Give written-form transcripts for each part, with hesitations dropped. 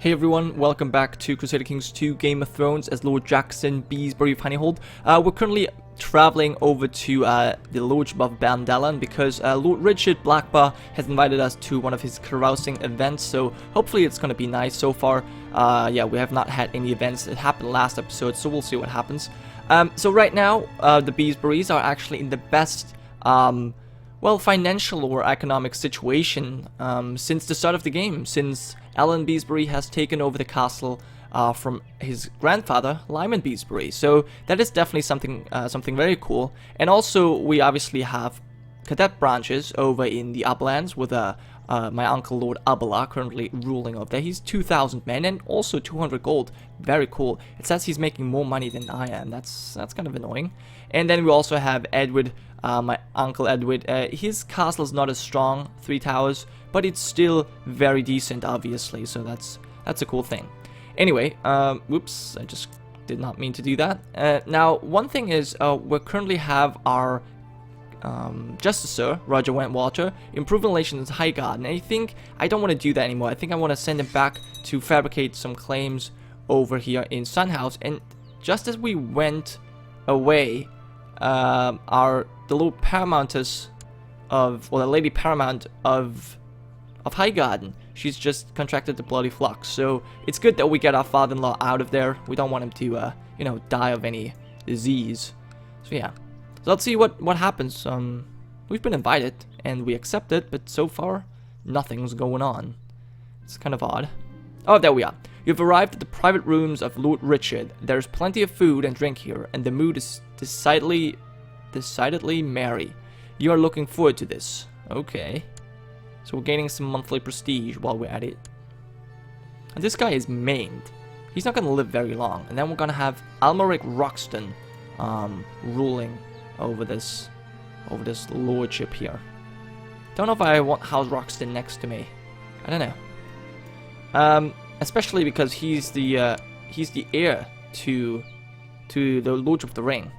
Hey everyone, welcome back to Crusader Kings 2 Game of Thrones as Lord Jackson Beesbury of Honeyholt. We're currently traveling over to the Lordship of Bandalan because Lord Richard Blackbar has invited us to one of his carousing events, so hopefully it's going to be nice. So far, yeah, we have not had any events. It happened last episode, so we'll see what happens. So right now, the Beesburys are actually in the best well, financial or economic situation since the start of the game, since Alan Beesbury has taken over the castle from his grandfather, Lyman Beesbury. So that is definitely something very cool. And also, we obviously have cadet branches over in the Uplands with my uncle Lord Abela currently ruling over there. He's 2,000 men and also 200 gold. Very cool. It says he's making more money than I am. That's kind of annoying. And then we also have Edward. My uncle Edward, his castle is not as strong, 3 towers, but it's still very decent, obviously, so that's a cool thing. Anyway, whoops, I just did not mean to do that. Now, one thing is, we currently have our Justicer, Roger Wentwater, improving relations with Highgarden, and I think I don't want to do that anymore. I think I want to send him back to fabricate some claims over here in Sunhouse, and just as we went away, the Lord Paramountess of, well, the Lady Paramount of Highgarden, she's just contracted the bloody flux. So it's good that we get our father-in-law out of there. We don't want him to, you know, die of any disease. So yeah. So let's see what happens. We've been invited and we accepted, but so far nothing's going on. It's kind of odd. Oh, there we are. You've arrived at the private rooms of Lord Richard. There's plenty of food and drink here, and the mood is decidedly merry. You are looking forward to this. Okay. So we're gaining some monthly prestige while we're at it. And this guy is maimed. He's not going to live very long. And then we're going to have Almeric Roxton ruling over this lordship here. Don't know if I want House Roxton next to me. I don't know. Especially because he's the heir to the Lordship of the Ring.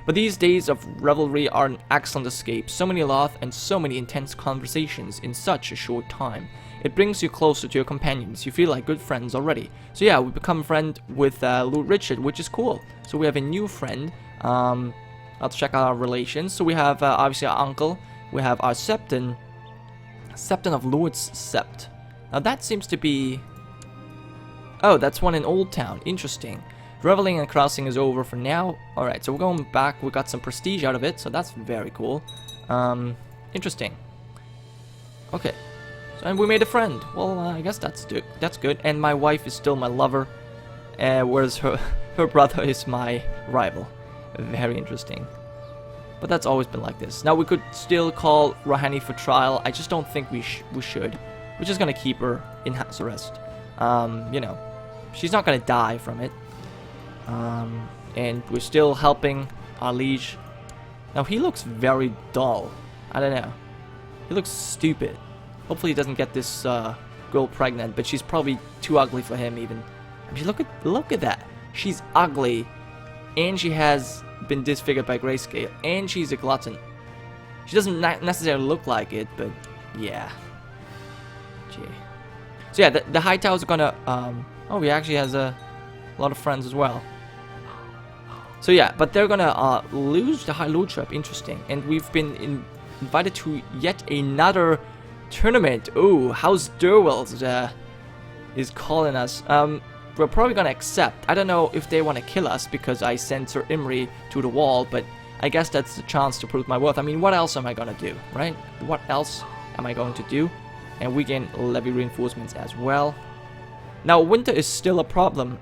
But these days of revelry are an excellent escape. So many laughs and so many intense conversations in such a short time. It brings you closer to your companions. You feel like good friends already. So yeah, we become a friend with Lord Richard, which is cool. So we have a new friend. Let's check out our relations. So we have obviously our uncle. We have our Septon of Lord's Sept. Now that seems to be... Oh, that's one in Old Town. Interesting. Reveling and carousing is over for now. Alright, so we're going back. We got some prestige out of it, so that's very cool. Interesting. Okay. So, and we made a friend. Well, I guess that's good. And my wife is still my lover. Whereas her brother is my rival. Very interesting. But that's always been like this. Now, we could still call Rhaenyra for trial. I just don't think we should. We're just gonna keep her in house arrest. You know, she's not gonna die from it. And we're still helping our liege. Now he looks very dull. I don't know. He looks stupid. Hopefully he doesn't get this girl pregnant, but she's probably too ugly for him even. I mean, look at that. She's ugly, and she has been disfigured by grayscale, and she's a glutton. She doesn't necessarily look like it, but yeah. Gee. So yeah, the Hightowers are gonna. Oh, he actually has a lot of friends as well. So yeah, but they're gonna lose the High Lordship. Interesting. And we've been invited to yet another tournament. Oh, House Durwell's is calling us. We're probably gonna accept. I don't know if they want to kill us because I sent Sir Imry to the wall, but I guess that's the chance to prove my worth. I mean, what else am I gonna do, right? What else am I going to do? And we gain levy reinforcements as well. Now, winter is still a problem,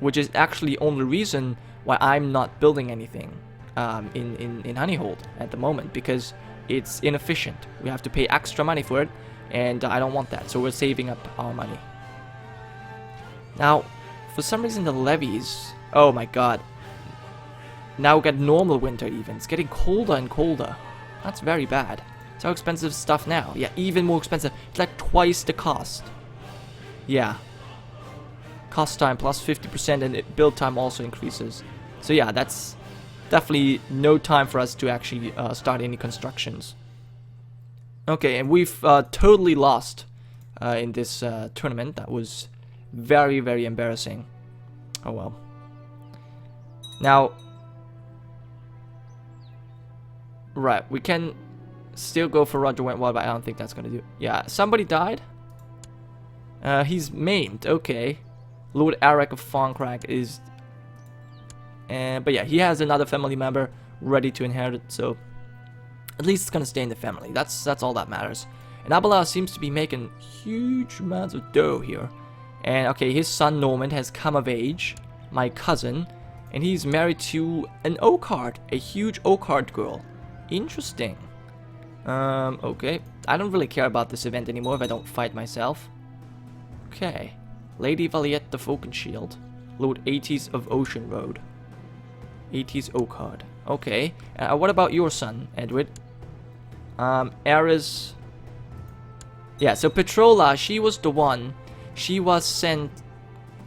which is actually the only reason why I'm not building anything in Honeyholt at the moment, because it's inefficient. We have to pay extra money for it, and I don't want that, so we're saving up our money. Now, for some reason the levies... Oh my god. Now we got normal winter even. It's getting colder and colder. That's very bad. It's how expensive stuff now. Yeah, even more expensive. It's like twice the cost. Yeah. Cost time plus 50%, and build time also increases. So yeah, that's definitely no time for us to actually start any constructions. Okay, and we've totally lost in this tournament. That was Very, very embarrassing. Oh well. Now, right, we can still go for Roger Wentworth, but I don't think that's gonna do. Yeah, somebody died. He's maimed. Okay, Lord Eric of Foncrack is. But yeah, he has another family member ready to inherit, so at least it's gonna stay in the family. That's all that matters. And Abelard seems to be making huge amounts of dough here. And okay, his son Norman has come of age, my cousin, and he's married to an Oakheart, a huge Oakheart girl. Interesting. Okay. I don't really care about this event anymore if I don't fight myself. Okay. Lady Valiette of Oakenshield. Lord 80s of Ocean Road. 80s Oakheart. Okay. What about your son, Edward? Eris. Yeah, so Petrola, she was the one. She was sent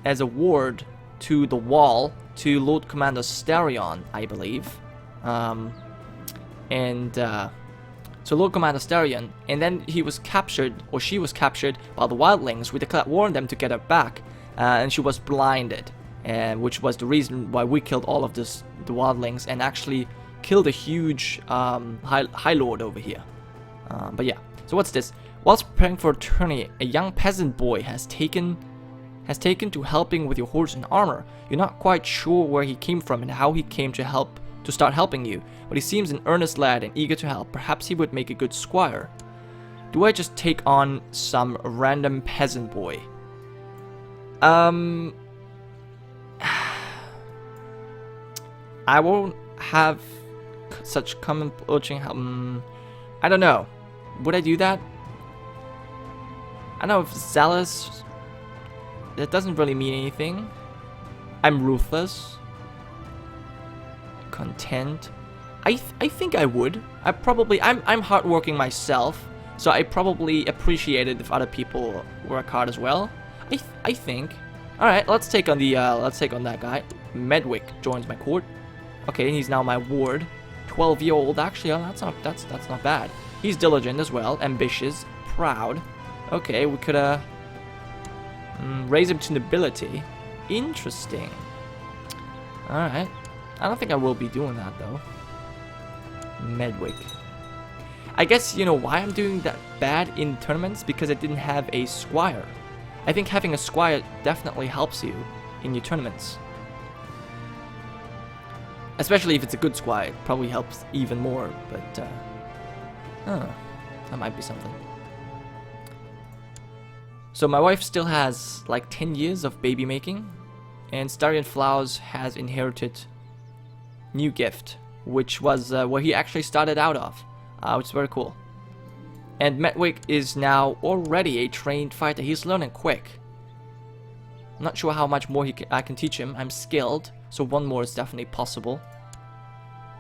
as a ward to the wall to Lord Commander Starion, I believe. So Lord Commander Starion, and then he was captured, or she was captured by the wildlings. We warned them to get her back, and she was blinded, which was the reason why we killed all of the wildlings and actually killed a huge High Lord over here. But yeah, so what's this? Whilst preparing for a tourney, a young peasant boy has taken to helping with your horse and armor. You're not quite sure where he came from and how he came to start helping you, but he seems an earnest lad and eager to help. Perhaps he would make a good squire. Do I just take on some random peasant boy? I won't have such common poaching help. I don't know. Would I do that? I don't know if zealous. That doesn't really mean anything. I'm ruthless. Content. I think I would. I'm hardworking myself, so I probably appreciate it if other people work hard as well. I think. All right, let's take on that guy. Medwick joins my court. Okay, he's now my ward. 12-year-old. Actually, that's not bad. He's diligent as well, ambitious, proud. Okay, we could raise him to nobility. Interesting. Alright. I don't think I will be doing that though. Medwick. I guess you know why I'm doing that bad in tournaments? Because I didn't have a squire. I think having a squire definitely helps you in your tournaments. Especially if it's a good squire, it probably helps even more, but that might be something. So my wife still has like 10 years of baby making, and Starion Flowers has inherited New Gift, which was where he actually started out of, which is very cool. And Medwick is now already a trained fighter. He's learning quick. I'm not sure how much more I can teach him. I'm skilled, so one more is definitely possible.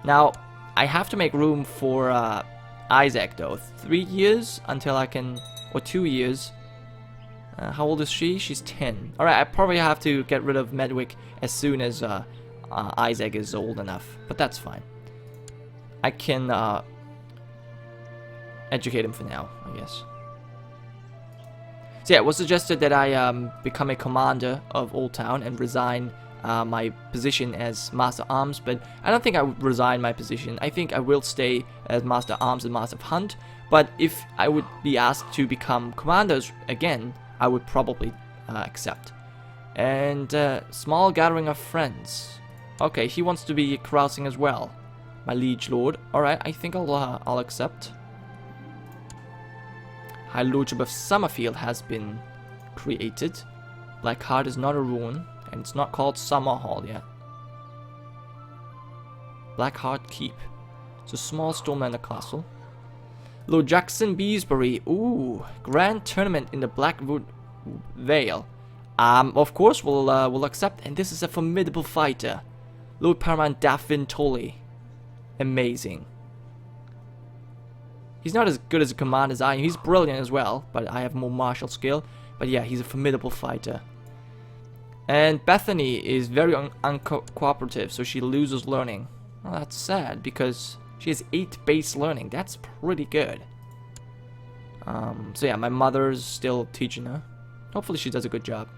Now, I have to make room for Isaac though. 3 years until I can, or 2 years. How old is she? She's 10. Alright, I probably have to get rid of Medwick as soon as Isaac is old enough. But that's fine. I can educate him for now, I guess. So yeah, it was suggested that I become a commander of Old Town and resign my position as Master Arms, but I don't think I would resign my position. I think I will stay as Master Arms and Master of Hunt, but if I would be asked to become commanders again, I would probably accept. And small gathering of friends. Okay, he wants to be carousing as well. My liege lord. Alright, I think I'll accept. High Lordship of Summerfield has been created. Blackheart is not a ruin, and it's not called Summerhall yet. Blackheart Keep. It's a small Stormlander castle. Lord Jackson Beesbury. Ooh, grand tournament in the Blackwood Vale. Of course we'll accept, and this is a formidable fighter. Lord Paramount Daffin Tolley. Amazing. He's not as good as a commander as I am. He's brilliant as well, but I have more martial skill. But yeah, he's a formidable fighter. And Bethany is very uncooperative, so she loses learning. Well, that's sad, because she has 8 base learning. That's pretty good. So yeah, my mother's still teaching her. Hopefully she does a good job.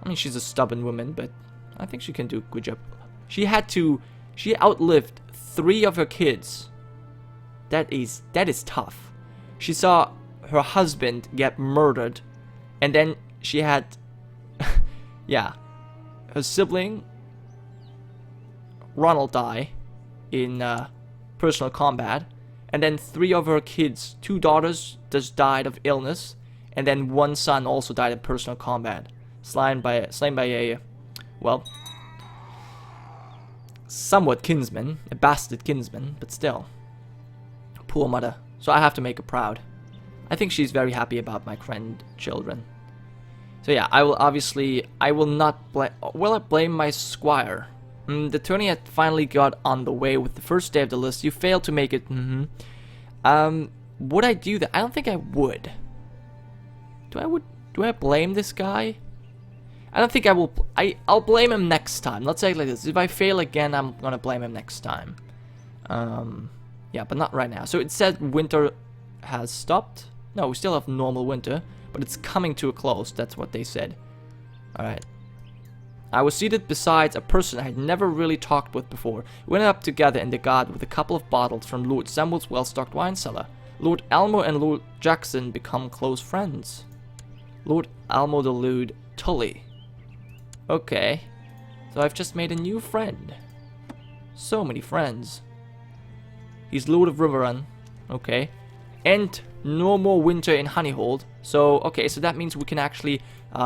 I mean, she's a stubborn woman, but I think she can do a good job. She outlived 3 of her kids. That is tough. She saw her husband get murdered, and then she had, yeah, her sibling Ronald die in personal combat, and then 3 of her kids, 2 daughters, just died of illness, and then 1 son also died in personal combat, slain by a, well, somewhat kinsman, a bastard kinsman, but still, poor mother. So I have to make her proud. I think she's very happy about my grandchildren. So yeah, I will not blame. Will I blame my squire? The tourney had finally got on the way with the first day of the list. You failed to make it. Would I do that? I don't think I would. Do I blame this guy? I don't think I will. I'll blame him next time. Let's say it like this. If I fail again, I'm gonna blame him next time. Yeah, but not right now. So it said winter has stopped. No, we still have normal winter, but it's coming to a close. That's what they said. Alright. I was seated beside a person I had never really talked with before. We went up together in the garden with a couple of bottles from Lord Samuel's well-stocked wine cellar. Lord Elmo and Lord Jackson become close friends. Lord Elmo the Lewd Tully. Okay. So I've just made a new friend. So many friends. He's Lord of Riverrun. Okay. And no more winter in Honeyholt. So, okay, so that means we can actually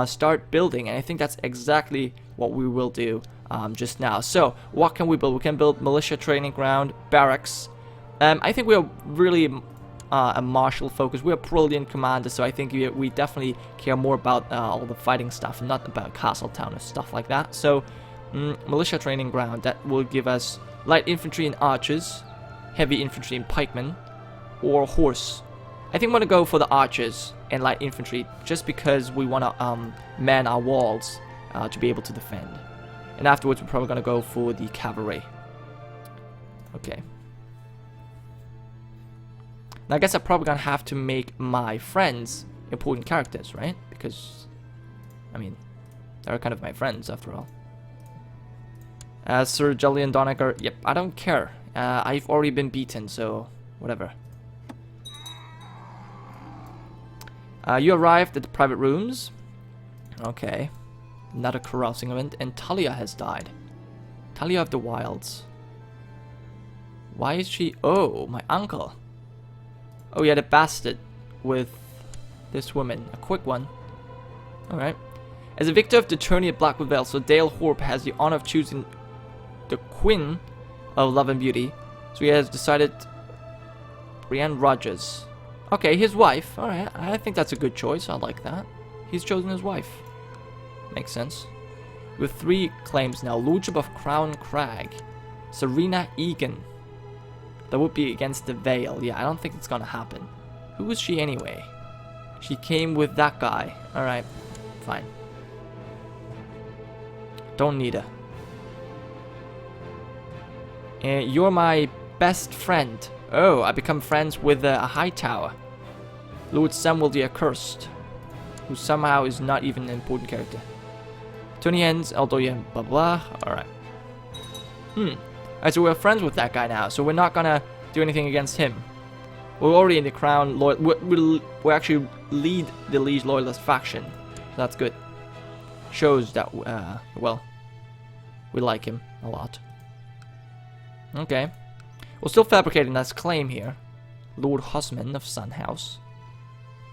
start building. And I think that's exactly what we will do just now. So, what can we build? We can build militia training ground, barracks. I think we are really a martial focus. We're brilliant commanders, so I think we definitely care more about all the fighting stuff and not about castle town and stuff like that. So, militia training ground, that will give us light infantry and archers, heavy infantry and pikemen, or horse. I think I'm gonna go for the archers and light infantry just because we want to man our walls to be able to defend. And afterwards, we're probably gonna go for the cavalry. Okay. Now, I guess I'm probably gonna have to make my friends important characters, right? Because, I mean, they're kind of my friends after all. Sir Julian Donegar, yep, I don't care. I've already been beaten, so whatever. You arrived at the private rooms. Okay. Another carousing event. And Talia has died. Talia of the Wilds. Why is she... Oh, my uncle. Oh, yeah, the bastard with this woman. A quick one. Alright. As a victor of the tourney at Blackwood Vale, so Dale Horp has the honor of choosing the Queen of Love and Beauty. So he has decided Brienne Rogers. Okay, his wife. Alright, I think that's a good choice. I like that. He's chosen his wife. Makes sense. With 3 claims now. Lordship of Crown Crag. Serena Egan. That would be against the Vale. Yeah, I don't think it's gonna happen. Who is she anyway? She came with that guy. Alright, fine. Don't need her. You're my best friend. Oh, I become friends with a Hightower. Lord Samuel the Accursed. Who somehow is not even an important character. Tony ends, although you blah blah. Alright. Alright, so we're friends with that guy now. So we're not gonna do anything against him. We're already in the Crown. We actually lead the Liege Loyalist faction. So that's good. Shows that, well, we like him a lot. Okay. We're still fabricating that claim here. Lord Hosman of Sun House.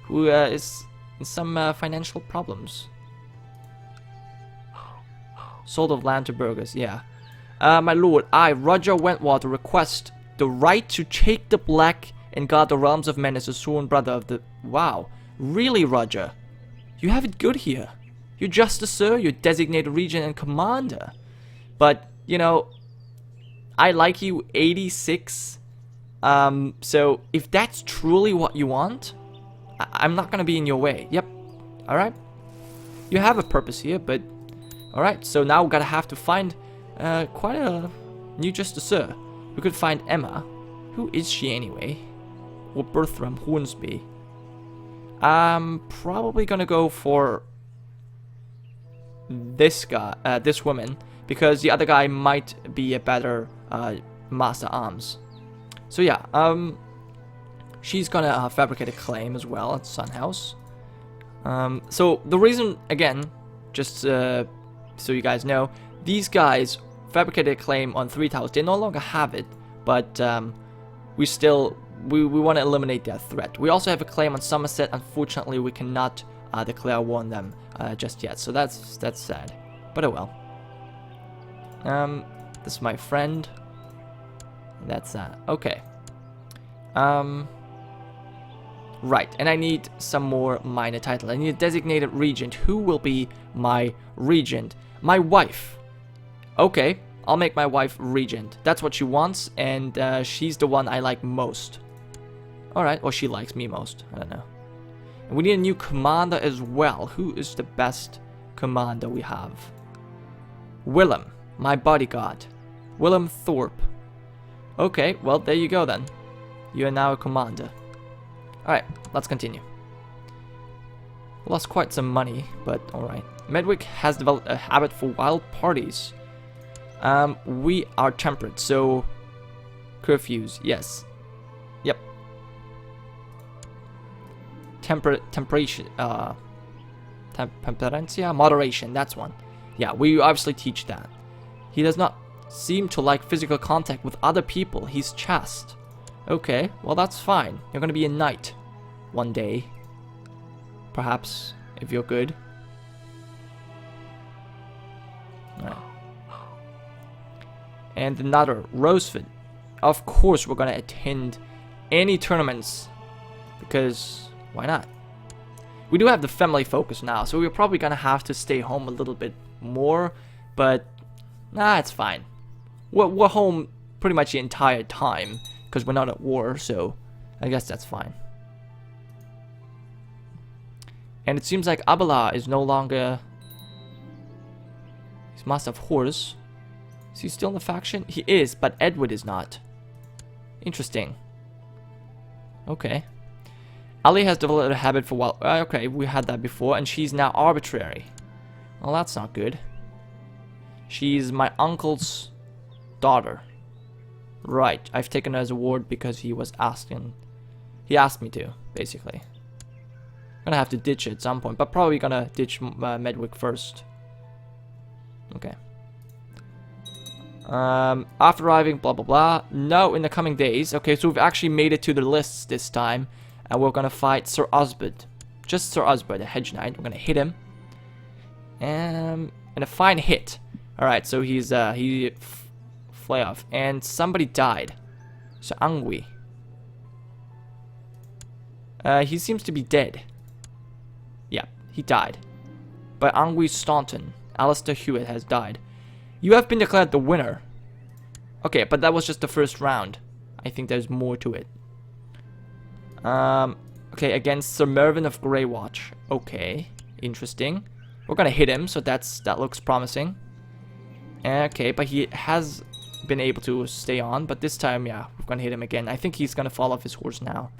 Who is in some financial problems. Sold of land to burghers, yeah. My lord, I, Roger Wentwater, request the right to take the black and guard the realms of men as a sworn brother of the... Wow. Really, Roger? You have it good here. You're just a sir, you're designated regent and commander. But, you know... I like you 86. So if that's truly what you want, I'm not gonna be in your way. Yep. Alright. You have a purpose here, but alright, so now we're gonna have to find quite a new justice, sir. We could find Emma. Who is she anyway? Or Bertram Hornsby. I'm probably gonna go for this guy, this woman, because the other guy might be a better master arms. So yeah, she's gonna fabricate a claim as well at Sun House. So the reason, again, just so you guys know, these guys fabricated a claim on 3 towers. They no longer have it, but we want to eliminate that threat. We also have a claim on Somerset. Unfortunately, we cannot declare war on them just yet, so that's sad. But oh well. This is my friend. That's that. Okay. Right, and I need some more minor title. I need a designated regent. Who will be my regent? My wife. Okay, I'll make my wife regent. That's what she wants, and she's the one I like most. Alright, or she likes me most. I don't know. And we need a new commander as well. Who is the best commander we have? Willem, my bodyguard. Willem Thorpe. Okay, well, there you go then. You are now a commander. Alright, let's continue. Lost quite some money, but alright. Medwick has developed a habit for wild parties. We are temperate, so curfews, yes. Yep. Temperancia, moderation, that's one. Yeah, we obviously teach that. He does not seem to like physical contact with other people. He's chaste. Okay, well that's fine. You're gonna be a knight one day. Perhaps, if you're good. Alright. And another, Roseford. Of course we're gonna attend any tournaments, because why not? We do have the family focus now, so we're probably gonna have to stay home a little bit more, but nah, it's fine. We're home pretty much the entire time, because we're not at war, so I guess that's fine. And it seems like Abelard is no longer... He's Master of Horse. Is he still in the faction? He is, but Edward is not. Interesting. Okay. Ali has developed a habit for while... okay, we had that before, and she's now arbitrary. Well, that's not good. She's my uncle's daughter. Right, I've taken her as a ward because he was asking. He asked me to, basically. Gonna have to ditch it at some point, but probably gonna ditch Medwick first. Okay. After arriving, blah blah blah. No, in the coming days. Okay, so we've actually made it to the lists this time, and we're gonna fight Sir Osbert. Just Sir Osbert, the Hedge Knight. We're gonna hit him. And a fine hit. All right, so he's fly off, and somebody died. So Angui. He seems to be dead. Yeah, he died. By Angui Staunton. Alistair Hewitt has died. You have been declared the winner. Okay, but that was just the first round. I think there's more to it. Okay, against Sir Mervyn of Greywatch. Okay, interesting. We're gonna hit him, so that looks promising. Okay, but he has been able to stay on, but this time, yeah, we're gonna hit him again. I think he's gonna fall off his horse now.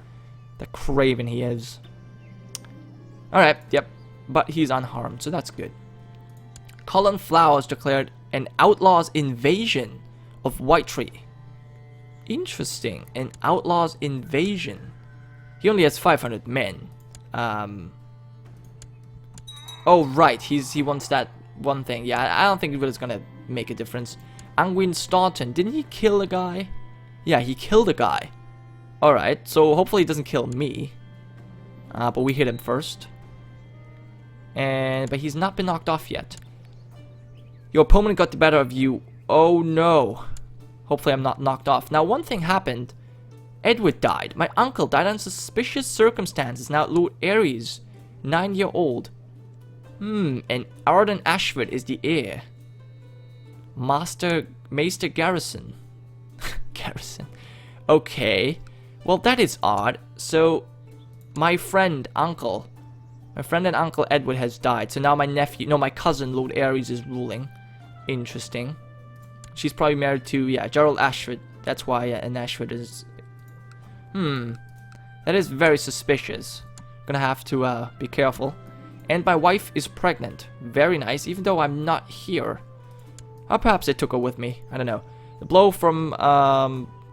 The craven he is. Alright, yep, but he's unharmed, so that's good. Colin Flowers declared an outlaw's invasion of Whitetree. Interesting, an outlaw's invasion. He only has 500 men. Oh right, he wants that one thing. Yeah, I don't think it's gonna make a difference. Angwin Staunton, didn't he kill a guy? Yeah, he killed a guy. Alright, so hopefully he doesn't kill me. But we hit him first. But he's not been knocked off yet. Your opponent got the better of you. Oh no. Hopefully I'm not knocked off. Now one thing happened. Edward died. My uncle died under suspicious circumstances. Now Lord Ares, 9-year-old. And Arden Ashford is the heir. Master Garrison. Garrison. Okay. Well, that is odd. So, my friend and Uncle Edward has died. So now my cousin, Lord Ares, is ruling. Interesting. She's probably married to, yeah, Gerald Ashford. That's why an Ashford is... That is very suspicious. Gonna have to be careful. And my wife is pregnant. Very nice, even though I'm not here. Or perhaps I took her with me. I don't know. The blow from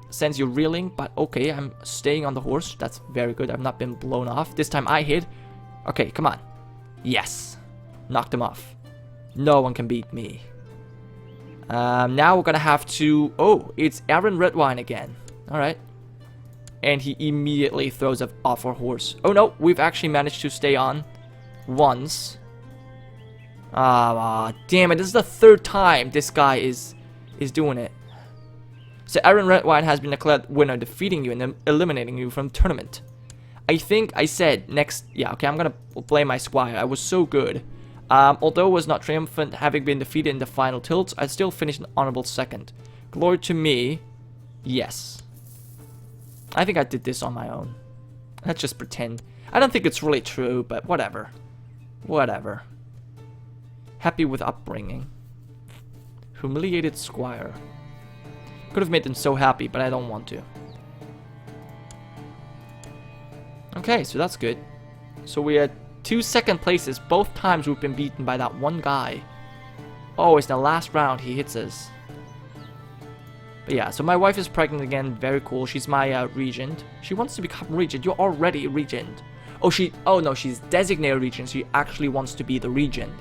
sends you reeling, but okay, I'm staying on the horse. That's very good. I've not been blown off. This time I hit. Okay, come on. Yes. Knocked him off. No one can beat me. Now we're gonna have to... Oh, it's Aaron Redwine again. Alright. And he immediately throws off our horse. Oh no, we've actually managed to stay on once. Ah, damn it. This is the third time this guy is doing it. So Aaron Redwine has been declared winner, defeating you and eliminating you from the tournament. I think I said next... Yeah, okay, I'm gonna blame my squire. I was so good. Although I was not triumphant, having been defeated in the final tilts, I still finished an honorable second. Glory to me. Yes. I think I did this on my own. Let's just pretend. I don't think it's really true, but whatever. Whatever. Happy with upbringing. Humiliated squire. Could have made them so happy, but I don't want to. Okay, so that's good. So we had 2 second places. Both times we've been beaten by that one guy. Oh, it's the last round he hits us. But yeah, so my wife is pregnant again. Very cool. She's my regent. She wants to become regent. You're already regent. Oh no, she's designated regent. She actually wants to be the regent.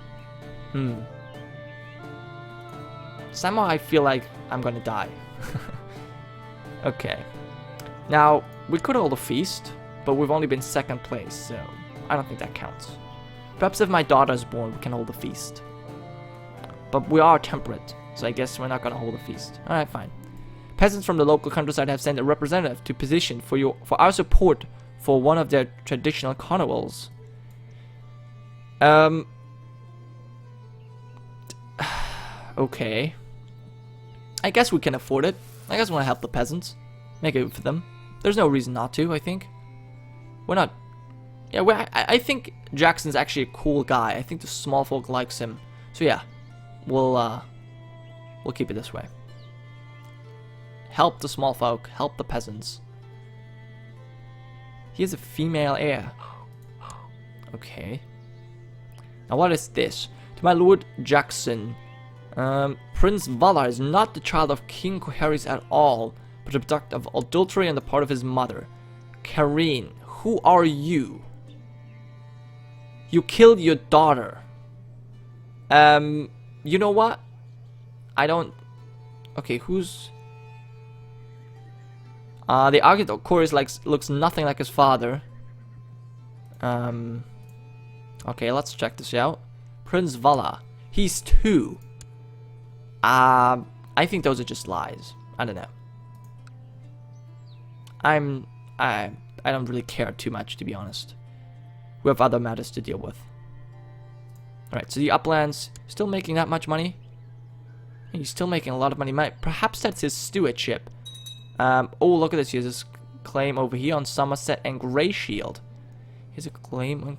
Somehow I feel like I'm gonna die. Okay. Now, we could hold a feast, but we've only been second place, so I don't think that counts. Perhaps if my daughter is born, we can hold a feast. But we are temperate, so I guess we're not gonna hold a feast. Alright, fine. Peasants from the local countryside have sent a representative to petition for our support for one of their traditional carnivals. Okay. I guess we can afford it. I guess we want to help the peasants. Make it for them. There's no reason not to, I think. We're not... Yeah, I think Jackson's actually a cool guy. I think the small folk likes him. So yeah, we'll keep it this way. Help the small folk. Help the peasants. He is a female heir. Okay. Now what is this? To my lord Jackson, Prince Valar is not the child of King Coherys at all, but the product of adultery on the part of his mother. Karine, who are you? You killed your daughter. You know what? I don't... Okay, who's... the architect of course looks nothing like his father. Okay, let's check this out. Prince Valar. He's 2. I think those are just lies. I don't know. I don't really care too much, to be honest. We have other matters to deal with. Alright, so the Uplands still making that much money? He's still making a lot of money. Perhaps that's his stewardship. Oh, look at this. He has this claim over here on Somerset and Grey Shield. He has a claim on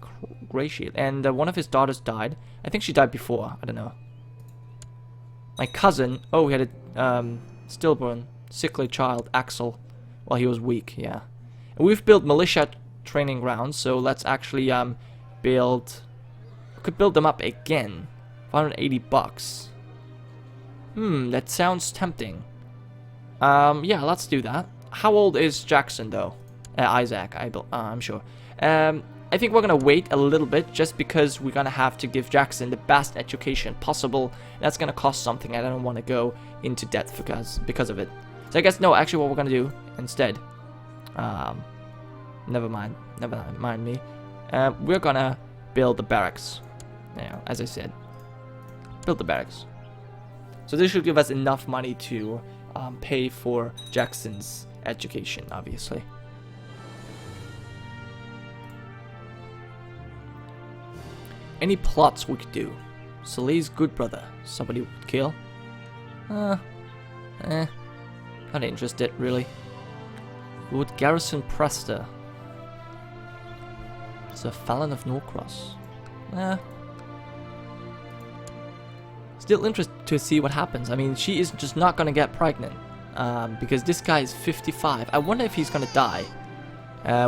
Grey Shield. And one of his daughters died. I think she died before. I don't know. My cousin. Oh, he had a stillborn, sickly child, Axel, while he was weak. Yeah. And we've built militia training grounds. So let's actually build... We could build them up again. 580 bucks. That sounds tempting. Yeah, let's do that. How old is Jackson, though? Isaac, I'm sure. I think we're gonna wait a little bit, just because we're gonna have to give Jackson the best education possible. That's gonna cost something. I don't want to go into debt because of it. So I guess, no, actually what we're gonna do instead... Never mind me. We're gonna build the barracks. Now, as I said. Build the barracks. So this should give us enough money to... pay for Jackson's education, obviously. Any plots we could do? Soleil's good brother. Somebody we could kill? Not interested, really. Lord Garrison Prester. Sir Fallon of Norcross. Still interested to see what happens. I mean, she is just not gonna get pregnant. Because this guy is 55. I wonder if he's gonna die.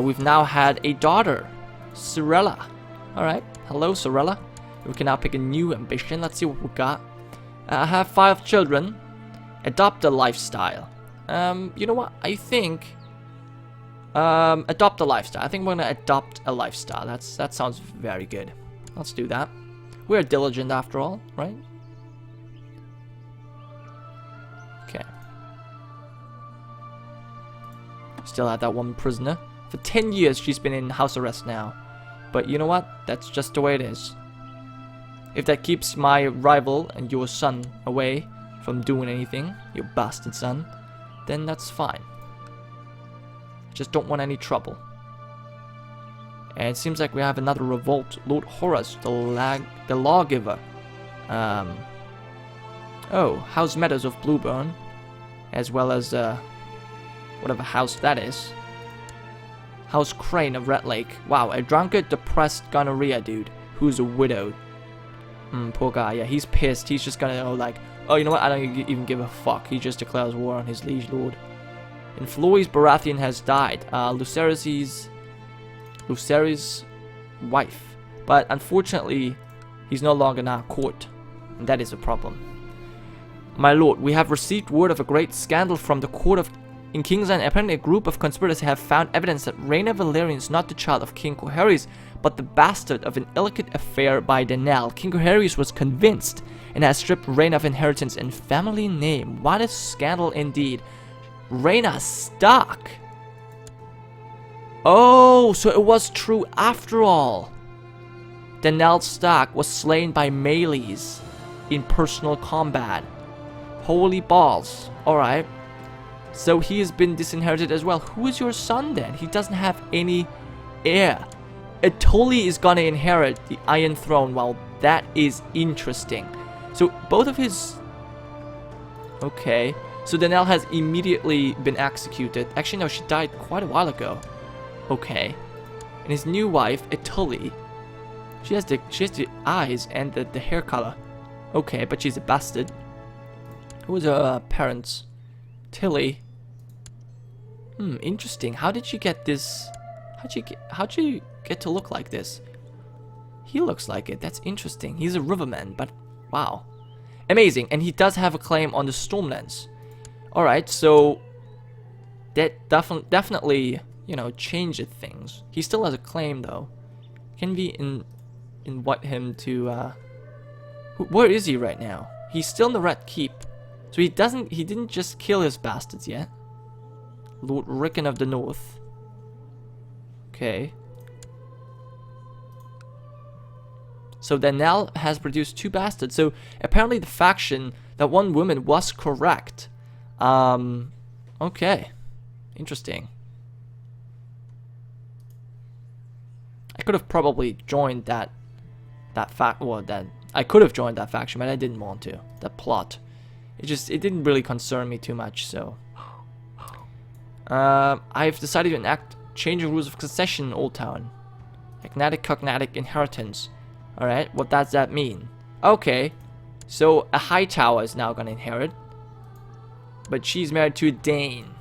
We've now had a daughter, Cirella. Alright, hello Sorella. We can now pick a new ambition. Let's see what we got. Have 5 children. Adopt a lifestyle. You know what? I think... adopt a lifestyle. I think we're gonna adopt a lifestyle. That sounds very good. Let's do that. We're diligent after all, right? Okay. Still have that one prisoner. For 10 years she's been in house arrest now. But you know what? That's just the way it is. If that keeps my rival and your son away from doing anything, your bastard son, then that's fine. Just don't want any trouble. And it seems like we have another revolt. Lord Horace, the lawgiver. Oh, House Meadows of Blueburn. As well as, whatever house that is. House Crane of Red Lake. Wow, a drunkard, depressed gonorrhea dude who's a widow. Poor guy. Yeah, he's pissed. He's just gonna, like, oh, you know what? I don't even give a fuck. He just declares war on his liege lord. And Floris Baratheon has died. Lucerys' wife. But unfortunately, he's no longer in our court. And that is a problem. My lord, we have received word of a great scandal from the court in King's Land. Apparently a group of conspirators have found evidence that Rhaenyra Valerian is not the child of King Coherys, but the bastard of an illicit affair by Danelle. King Coherys was convinced and has stripped Rhaenyra of inheritance and family name. What a scandal indeed. Rhaenyra Stark. Oh, so it was true after all. Danelle Stark was slain by melees in personal combat. Holy balls. Alright. So he has been disinherited as well. Who is your son then? He doesn't have any heir. Tully is gonna inherit the Iron Throne. Well, that is interesting. So both of his... Okay. So Danelle has immediately been executed. Actually, no, she died quite a while ago. Okay. And his new wife, Tully, she has the eyes and the hair color. Okay, but she's a bastard. Who was her parents? Tilly. Interesting. How did she get this? How'd she get to look like this? He looks like it. That's interesting. He's a riverman, but wow. Amazing. And he does have a claim on the Stormlands. Alright, so that definitely, you know, changes things. He still has a claim though. Can we invite him to where is he right now? He's still in the Red Keep. So he didn't just kill his bastards yet. Lord Rickon of the North. Okay. So Danelle has produced 2 bastards. So apparently the faction, that one woman was correct. Okay. Interesting. I could have probably joined that I could have joined that faction, but I didn't want to. That plot. It didn't really concern me too much, so. I've decided to enact changing rules of succession in Old Town. Agnatic cognatic inheritance. Alright, what does that mean? Okay. So a Hightower is now gonna inherit. But she's married to a Dane.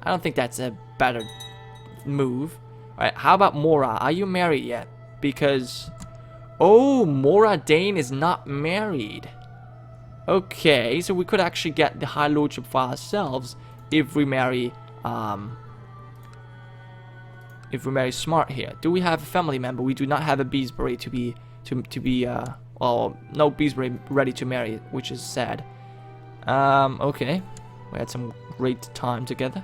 I don't think that's a better move. Alright, how about Mora? Are you married yet? Because... Oh, Mora Dane is not married. Okay, so we could actually get the High Lordship for ourselves if we marry Smart here. Do we have a family member? We do not have a Beesbury to be well, no Beesbury ready to marry, which is sad. Okay. We had some great time together.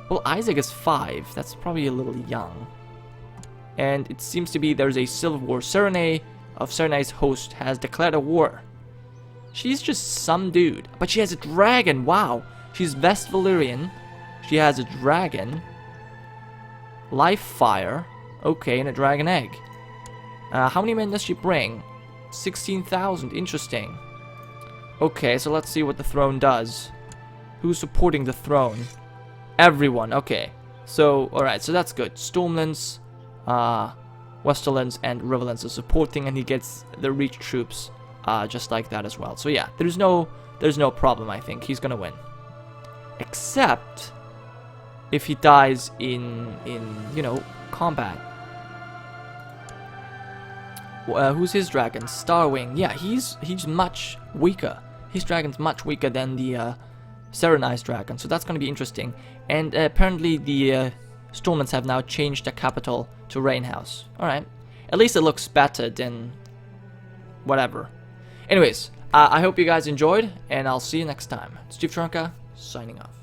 Well, Isaac is 5. That's probably a little young. And it seems to be there's a civil war. Serenay of Serenay's host has declared a war. She's just some dude. But she has a dragon. Wow. She's West Valyrian. She has a dragon. Life fire. Okay, and a dragon egg. How many men does she bring? 16,000. Interesting. Okay, so let's see what the throne does. Who's supporting the throne? Everyone. Okay. So, alright, so that's good. Stormlands, Westerlands, and Riverlands are supporting, and he gets the Reach troops just like that as well. So yeah, there's no problem, I think. He's gonna win. Except if he dies in you know, combat. Who's his dragon? Starwing. Yeah, he's much weaker. His dragon's much weaker than the Serenized dragon, so that's going to be interesting. And apparently the Stormlands have now changed their capital to Rainhouse. Alright. At least it looks better than whatever. Anyways, I hope you guys enjoyed, and I'll see you next time. It's Gironca, signing off.